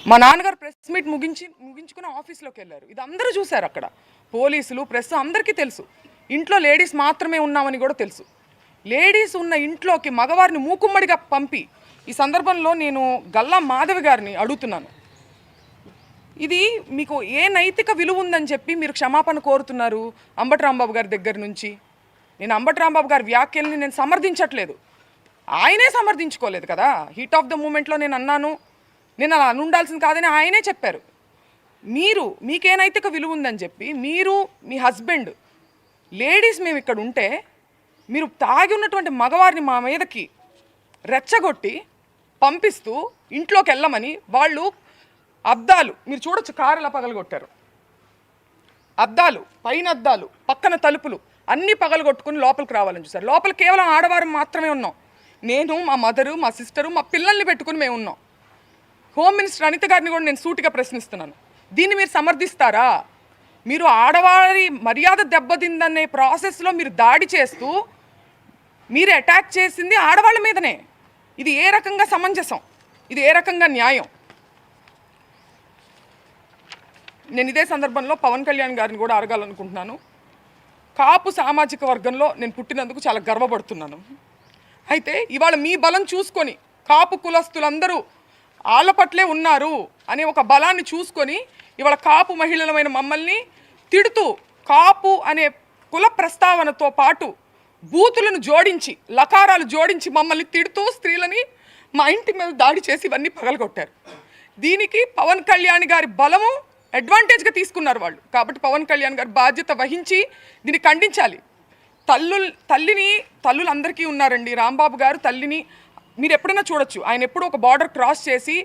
మా నాన్నగారు press meet ముగించుకుని ఆఫీస్లోకి వెళ్ళారు. ఇది అందరూ చూశారు. అక్కడ పోలీసులు, ప్రెస్ అందరికీ తెలుసు. ఇంట్లో లేడీస్ మాత్రమే ఉన్నామని కూడా తెలుసు. లేడీస్ ఉన్న ఇంట్లోకి మగవారిని మూకుమ్మడిగా పంపి, ఈ సందర్భంలో నేను గల్లా మాధవి గారిని అడుగుతున్నాను, ఇది మీకు ఏ నైతిక విలువ ఉందని చెప్పి మీరు క్షమాపణ కోరుతున్నారు అంబటి రాంబాబు గారి దగ్గర నుంచి? నేను అంబటి రాంబాబు గారి వ్యాఖ్యల్ని నేను సమర్థించట్లేదు, ఆయనే సమర్థించుకోలేదు కదా. హీట్ ఆఫ్ ద మూమెంట్లో నేను అన్నాను, నేను అలా ఉండాల్సింది కాదని ఆయనే చెప్పారు. మీకే నైతిక విలువ ఉందని చెప్పి మీరు, మీ హస్బెండ్, లేడీస్ మేము ఇక్కడ ఉంటే మీరు తాగి ఉన్నటువంటి మగవారిని మా మీదకి రెచ్చగొట్టి పంపిస్తూ ఇంట్లోకి వెళ్ళమని, వాళ్ళు అద్దాలు మీరు చూడొచ్చు, కారు ఎలా పగలగొట్టారు, అద్దాలు, పైన అద్దాలు, పక్కన తలుపులు అన్నీ పగలగొట్టుకుని లోపలికి రావాలని చూసారు. లోపల కేవలం ఆడవారు మాత్రమే ఉన్నాం. నేను, మా మదరు, మా సిస్టరు, మా పిల్లల్ని పెట్టుకుని మేము ఉన్నాం. హోమ్ మినిస్టర్ అనిత గారిని కూడా నేను సూటిగా ప్రశ్నిస్తున్నాను, దీన్ని మీరు సమర్థిస్తారా? మీరు ఆడవారి మర్యాద దెబ్బతిందనే ప్రాసెస్లో మీరు దాడి చేస్తూ మీరు అటాక్ చేసింది ఆడవాళ్ళ మీదనే. ఇది ఏ రకంగా సమంజసం? ఇది ఏ రకంగా న్యాయం? నేను ఇదే సందర్భంలో పవన్ కళ్యాణ్ గారిని కూడా అడగాలనుకుంటున్నాను. కాపు సామాజిక వర్గంలో నేను పుట్టినందుకు చాలా గర్వపడుతున్నాను. అయితే ఇవాళ మీ బలం చూసుకొని కాపు కులస్తులందరూ ఆళ్ళ పట్లే ఉన్నారు అనే ఒక బలాన్ని చూసుకొని ఇవాళ కాపు మహిళలమైన మమ్మల్ని తిడుతూ, కాపు అనే కుల ప్రస్తావనతో పాటు బూతులను జోడించి, లకారాలు జోడించి మమ్మల్ని తిడుతూ స్త్రీలని మా ఇంటి మీద దాడి చేసి ఇవన్నీ పగలగొట్టారు. దీనికి పవన్ కళ్యాణ్ గారి బలము అడ్వాంటేజ్గా తీసుకున్నారు వాళ్ళు. కాబట్టి పవన్ కళ్యాణ్ గారు బాధ్యత వహించి దీన్ని ఖండించాలి. తల్లులు అందరికీ ఉన్నారండి. రాంబాబు గారు తల్లిని మీరు ఎప్పుడైనా చూడొచ్చు, ఆయన ఎప్పుడు ఒక బార్డర్ క్రాస్ చేసి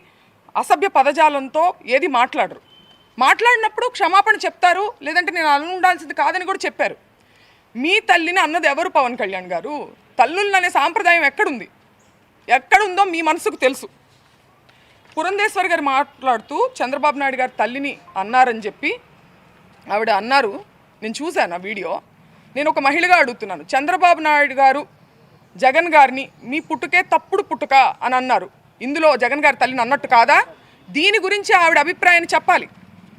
అసభ్య పదజాలంతో ఏది మాట్లాడరు. మాట్లాడినప్పుడు క్షమాపణ చెప్తారు, లేదంటే నేను అలా ఉండాల్సింది కాదని కూడా చెప్పారు. మీ తల్లిని అన్నది ఎవరు? పవన్ కళ్యాణ్ గారు. తల్లులు అనే సాంప్రదాయం ఎక్కడుందో మీ మనసుకు తెలుసు. పురంధేశ్వర్ గారు మాట్లాడుతూ చంద్రబాబు నాయుడు గారు తల్లిని అన్నారని చెప్పి ఆవిడ అన్నారు. నేను చూశాను ఆ వీడియో. నేను ఒక మహిళగా అడుగుతున్నాను, చంద్రబాబు నాయుడు గారు జగన్ గారిని మీ పుట్టుకే తప్పుడు పుట్టుక అని అన్నారు, ఇందులో జగన్ గారి తల్లిని అన్నట్టు కాదా? దీని గురించి ఆవిడ అభిప్రాయాన్ని చెప్పాలి.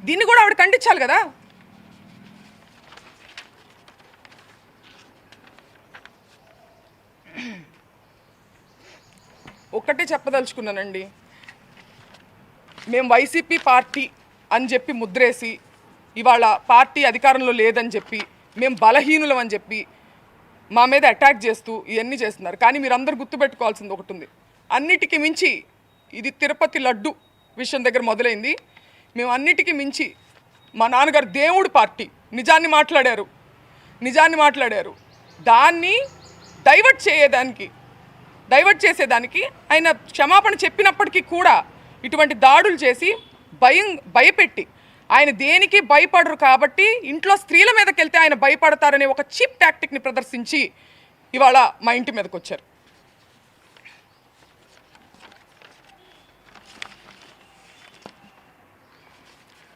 దీన్ని కూడా ఆవిడ ఖండించాలి కదా. ఒక్కటే చెప్పదలుచుకున్నానండి, మేము వైసీపీ పార్టీ అని చెప్పి ముద్రేసి ఇవాళ పార్టీ అధికారంలో లేదని చెప్పి మేము బలహీనులం అని చెప్పి మా మీద అటాక్ చేస్తూ ఇవన్నీ చేస్తున్నారు. కానీ మీరందరూ గుర్తుపెట్టుకోవాల్సింది ఒకటి ఉంది, అన్నిటికీ మించి ఇది తిరుపతి లడ్డు విషయం దగ్గర మొదలైంది. మేము అన్నిటికీ మించి మా నాన్నగారు దేవుడు పార్టీ నిజాన్ని మాట్లాడారు. దాన్ని డైవర్ట్ చేసేదానికి ఆయన క్షమాపణ చెప్పినప్పటికీ కూడా ఇటువంటి దాడులు చేసి భయపెట్టి, ఆయన దేనికి భయపడరు కాబట్టి ఇంట్లో స్త్రీల మీదకి వెళ్తే ఆయన భయపడతారనే ఒక చీప్ టాక్టిక్ని ప్రదర్శించి ఇవాళ మా ఇంటి మీదకి వచ్చారు.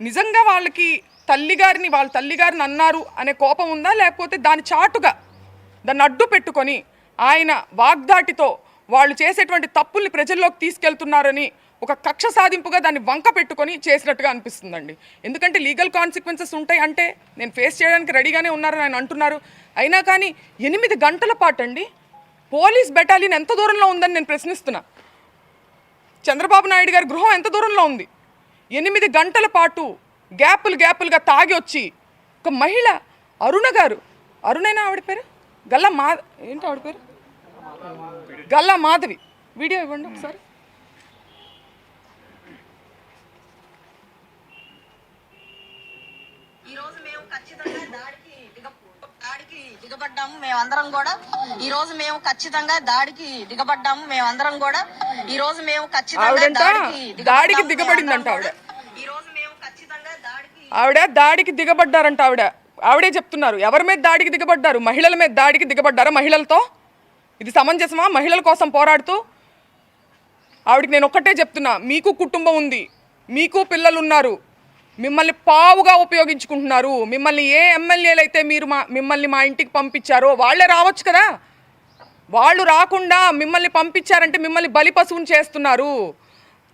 నిజంగా వాళ్ళకి వాళ్ళ తల్లిగారిని అన్నారు అనే కోపం ఉందా, లేకపోతే దాని చాటుగా దాన్ని అడ్డు పెట్టుకొని ఆయన వాగ్దాటితో వాళ్ళు చేసేటువంటి తప్పుల్ని ప్రజల్లోకి తీసుకెళ్తున్నారని ఒక కక్ష సాధింపుగా దాన్ని వంక పెట్టుకొని చేసినట్టుగా అనిపిస్తుందండి. ఎందుకంటే లీగల్ కాన్సిక్వెన్సెస్ ఉంటాయి అంటే నేను ఫేస్ చేయడానికి రెడీగానే ఉన్నారని ఆయన అంటున్నారు. అయినా కానీ 8 గంటల పాటు అండి పోలీస్ బెటాలియన్ ఎంత దూరంలో ఉందని నేను ప్రశ్నిస్తున్నా. చంద్రబాబు నాయుడు గారి గృహం ఎంత దూరంలో ఉంది? 8 గంటల పాటు గ్యాపులుగా తాగి వచ్చి ఒక మహిళ అరుణైనా ఆవిడ పేరు ఆవిడ పేరు గల్లా మాధవి, వీడియో ఇవ్వండి ఒకసారి. ఈరోజు మేము ఖచ్చితంగా దాడికి దిగబడ్డాము మేమందరం కూడా. ఈరోజు మేము ఖచ్చితంగా దాడికి దిగబడ్డాము మేమందరం కూడా. ఈరోజు మేము ఖచ్చితంగా దాడికి దిగబడిందంట ఆవిడ దాడికి దిగబడ్డారంట. ఆవిడే చెప్తున్నారు. ఎవరి మీద దాడికి దిగబడ్డారు? మహిళల మీద దాడికి దిగబడ్డారా? మహిళలతో ఇది సమంజసమా? మహిళల కోసం పోరాడుతూ ఆవిడకి నేను ఒక్కటే చెప్తున్నా, మీకు కుటుంబం ఉంది, మీకు పిల్లలు ఉన్నారు, మిమ్మల్ని పావుగా ఉపయోగించుకుంటున్నారు. మిమ్మల్ని ఏ ఎమ్మెల్యేలు అయితే మిమ్మల్ని మా ఇంటికి పంపించారో వాళ్ళే రావచ్చు కదా. వాళ్ళు రాకుండా మిమ్మల్ని పంపించారంటే మిమ్మల్ని బలి పశువుని చేస్తున్నారు.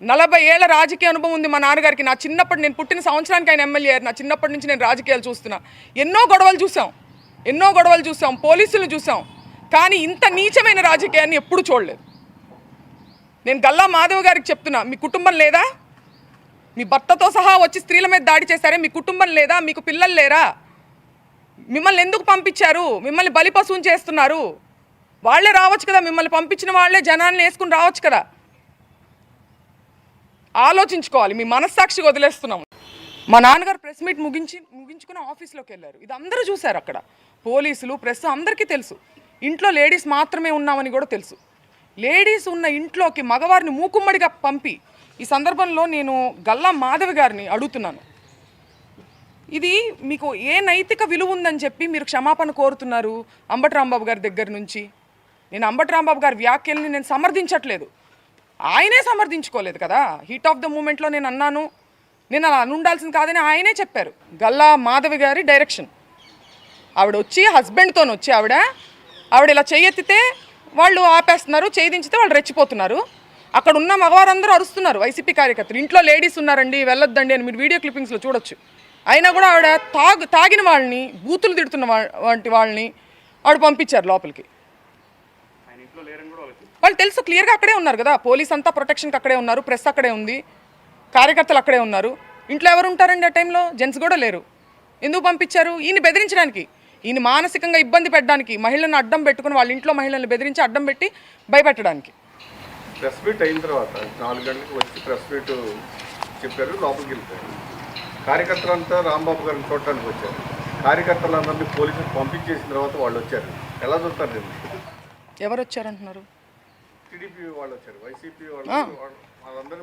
40 ఏళ్ల రాజకీయ అనుభవం ఉంది మా నాన్నగారికి. నా చిన్నప్పటి నేను పుట్టిన సంవత్సరానికి ఆయన ఎమ్మెల్యే అయ్యారు. నా చిన్నప్పటి నుంచి నేను రాజకీయాలు చూస్తున్నా. ఎన్నో గొడవలు చూసాం, పోలీసులు చూసాం. కానీ ఇంత నీచమైన రాజకీయాన్ని ఎప్పుడు చూడలేదు. నేను గల్లా మాధవ్ గారికి చెప్తున్నా, మీ కుటుంబం లేదా? మీ భర్తతో సహా వచ్చి స్త్రీల మీద దాడి చేశారే, మీ కుటుంబం లేదా? మీకు పిల్లలు లేరా? మిమ్మల్ని ఎందుకు పంపించారు? మిమ్మల్ని బలిపశువుని చేస్తున్నారు. వాళ్ళే రావచ్చు కదా, మిమ్మల్ని పంపించిన వాళ్ళే జనాన్ని వేసుకుని రావచ్చు కదా. ఆలోచించుకోవాలి. మీ మనస్సాక్షికి వదిలేస్తున్నాం. మా నాన్నగారు ప్రెస్ మీట్ ముగించుకుని ఆఫీస్లోకి వెళ్ళారు. ఇది అందరూ చూశారు. అక్కడ పోలీసులు, ప్రెస్ అందరికీ తెలుసు. ఇంట్లో లేడీస్ మాత్రమే ఉన్నామని కూడా తెలుసు. లేడీస్ ఉన్న ఇంట్లోకి మగవారిని మూకుమ్మడిగా పంపి, ఈ సందర్భంలో నేను గల్లా మాధవి గారిని అడుగుతున్నాను, ఇది మీకు ఏ నైతిక విలువ ఉందని చెప్పి మీరు క్షమాపణ కోరుతున్నారు అంబటి రాంబాబు గారి దగ్గర నుంచి? నేను అంబటి రాంబాబు గారి వ్యాఖ్యల్ని నేను సమర్థించట్లేదు, ఆయనే సమర్థించుకోలేదు కదా. హీట్ ఆఫ్ ద మూమెంట్లో నేను అన్నాను, నేను అలా అనుండాల్సింది కాదని ఆయనే చెప్పారు. గల్లా మాధవి గారి డైరెక్షన్. ఆవిడ వచ్చి హస్బెండ్తో వచ్చి ఆవిడ ఇలా చెయ్యెత్తితే వాళ్ళు ఆపేస్తున్నారు, చేయించితే వాళ్ళు రెచ్చిపోతున్నారు. అక్కడ ఉన్న మగవారందరూ అరుస్తున్నారు, వైసీపీ కార్యకర్తలు. ఇంట్లో లేడీస్ ఉన్నారండి, వెళ్ళొద్దండి అని మీరు వీడియో క్లిప్పింగ్స్లో చూడొచ్చు. అయినా కూడా ఆవిడ తాగిన వాళ్ళని, బూతులు తిడుతున్న వంటి వాళ్ళని ఆవిడ పంపించారు లోపలికి. వాళ్ళు తెలుసు, క్లియర్గా అక్కడే ఉన్నారు కదా. పోలీస్ అంతా ప్రొటెక్షన్కి అక్కడే ఉన్నారు, ప్రెస్ అక్కడే ఉంది, కార్యకర్తలు అక్కడే ఉన్నారు. ఇంట్లో ఎవరు ఉంటారండి ఆ టైంలో? జెంట్స్ కూడా లేరు. ఎందుకు పంపించారు? ఈయన బెదిరించడానికి, ఈయన మానసికంగా ఇబ్బంది పెట్టడానికి, మహిళలను అడ్డం పెట్టుకుని వాళ్ళ ఇంట్లో మహిళలను బెదిరించి అడ్డం పెట్టి భయపెట్టడానికి. ప్రెస్ మీట్ అయిన తర్వాత 4 గంటలకు వచ్చి ప్రెస్ మీట్ చెప్పారు, లోపలికి వెళ్ళిపోయారు. కార్యకర్తలంతా రాంబాబు గారిని చూడటానికి వచ్చారు. కార్యకర్తలందరినీ పోలీసులు పంపించేసిన తర్వాత వాళ్ళు వచ్చారు. ఎలా చూస్తారు దీన్ని? ఎవరు వచ్చారంటున్నారు? టీడీపీ వాళ్ళు వచ్చారు, వైసీపీ వాళ్ళు,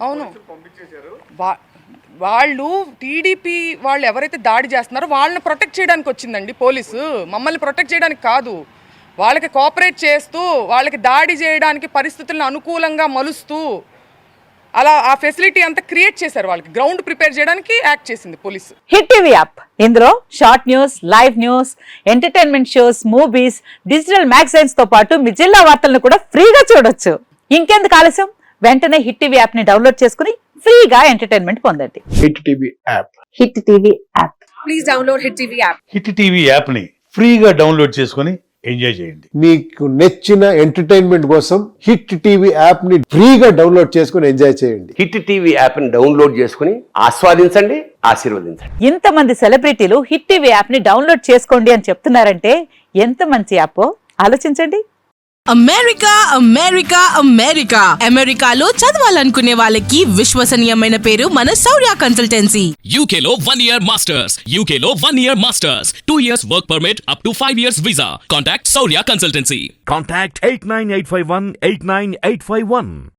అవును, పంపించేశారు. వాళ్ళు టీడీపీ వాళ్ళు ఎవరైతే దాడి చేస్తున్నారో వాళ్ళని ప్రొటెక్ట్ చేయడానికి వచ్చిందండి పోలీసు, మమ్మల్ని ప్రొటెక్ట్ చేయడానికి కాదు. వాళ్ళకి కోఆపరేట్ చేస్తూ, వాళ్ళకి దాడి చేయడానికి పరిస్థితులను అనుకూలంగా మలుస్తూ అలా ఆ ఫెసిలిటీ అంతా క్రియేట్ చేశారు. వాళ్ళకి గ్రౌండ్ ప్రిపేర్ చేయడానికి యాక్ట్ చేసింది పోలీసు. హిట్ టీవీ యాప్, ఇందులో short news, live news, entertainment shows, movies, digital magazines తో పాటు మీ జిల్లా వార్తలను కూడా ఫ్రీగా చూడొచ్చు. ఇంకెందుకు ఆలస్యం, వెంటనే హిట్ టీవీ యాప్ ని డౌన్లోడ్ చేసుకుని ఫ్రీగా ఎంటర్టైన్మెంట్ పొందండి. Hit TV app. Hit TV app. Please download hit TV app. Hit TV app ని ఫ్రీగా డౌన్లోడ్ చేసుకుని ఎంజాయ్ చేయండి. మీకు నచ్చిన ఎంటర్టైన్మెంట్ కోసం హిట్ టీవీ యాప్ ని ఫ్రీగా డౌన్లోడ్ చేసుకుని ఎంజాయ్ చేయండి. హిట్ టీవీ యాప్ ని డౌన్లోడ్ చేసుకుని ఆస్వాదించండి, ఆశీర్వదించండి. ఇంతమంది సెలబ్రిటీలు హిట్ టీవీ యాప్ ని డౌన్లోడ్ చేసుకోండి అని చెప్తున్నారంటే ఎంత మంచి యాప్ ఆలోచించండి. అమెరికా అమెరికా అమెరికా అమెరికాలో చదవాలనుకునే వాళ్ళకి విశ్వసనీయమైన పేరు మన శౌర్య కన్సల్టెన్సీ. UK లో 1 year masters. UK లో 1 year masters. 2 years work permit up to 5 years visa. Contact Saurya Consultancy. Contact 89851 89851.